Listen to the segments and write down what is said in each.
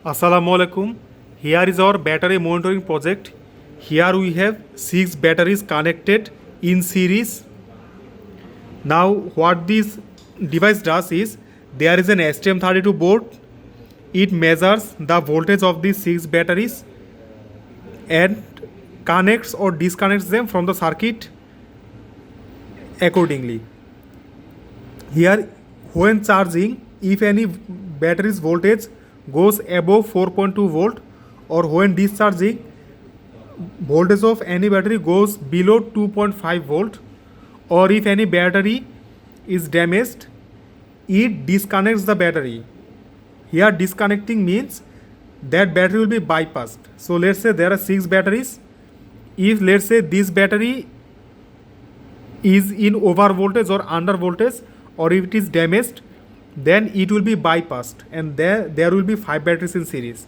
Assalamu alaikum. Here is our battery monitoring project. Here we have 6 batteries connected in series. Now what this device does is there is an STM32 board. It measures the voltage of these 6 batteries and connects or disconnects them from the circuit accordingly. Here when charging, if any battery's voltage goes above 4.2 volt, or when discharging, voltage of any battery goes below 2.5 volt, or if any battery is damaged, it disconnects the battery. Here disconnecting means that battery will be bypassed. So let's say there are 6 batteries. If let's say this battery is in over voltage or under voltage, or if it is damaged, then it will be bypassed, and there will be 5 batteries in series.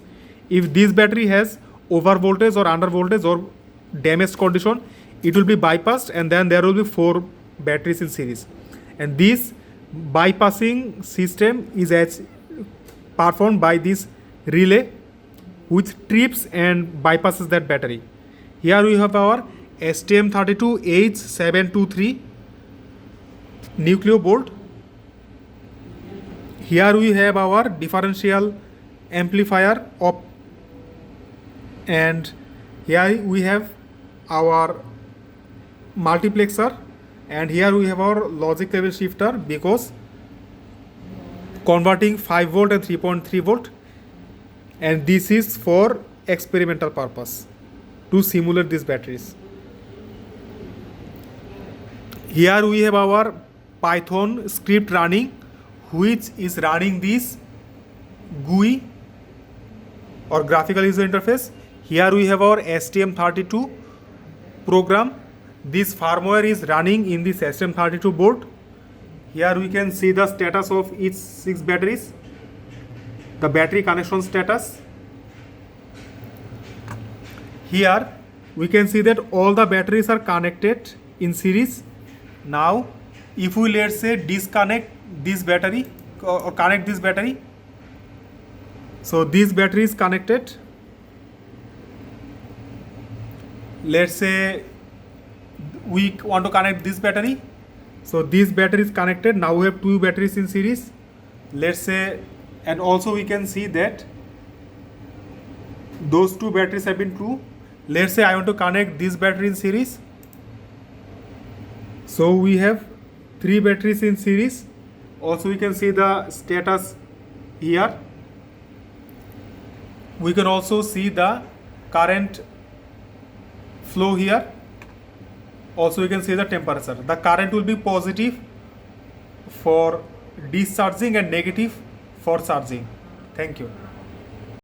If this battery has over voltage or under voltage or damaged condition, it will be bypassed, and then there will be 4 batteries in series. And this bypassing system is as performed by this relay, which trips and bypasses that battery. Here we have our STM32H723 Nucleo board. Here we have our differential amplifier op, and here we have our multiplexer, and here we have our logic level shifter, because converting 5 volt and 3.3 volt, and this is for experimental purpose to simulate these batteries. Here we have our Python script running, which is running this GUI or graphical user interface. Here we have our STM32 program. This firmware is running in this STM32 board. Here we can see the status of each 6 batteries, the battery connection status. Here we can see that all the batteries are connected in series. Now if we let's say disconnect this battery or connect this battery, so this battery is connected. Let's say we want to connect this battery, so this battery is connected. Now we have 2 batteries in series, let's say, and also we can see that those 2 batteries have been true. Let's say I want to connect this battery in series, so we have 3 batteries in series. Also we can see the status here. We can also see the current flow here. Also we can see the temperature. The current will be positive for discharging and negative for charging. Thank you.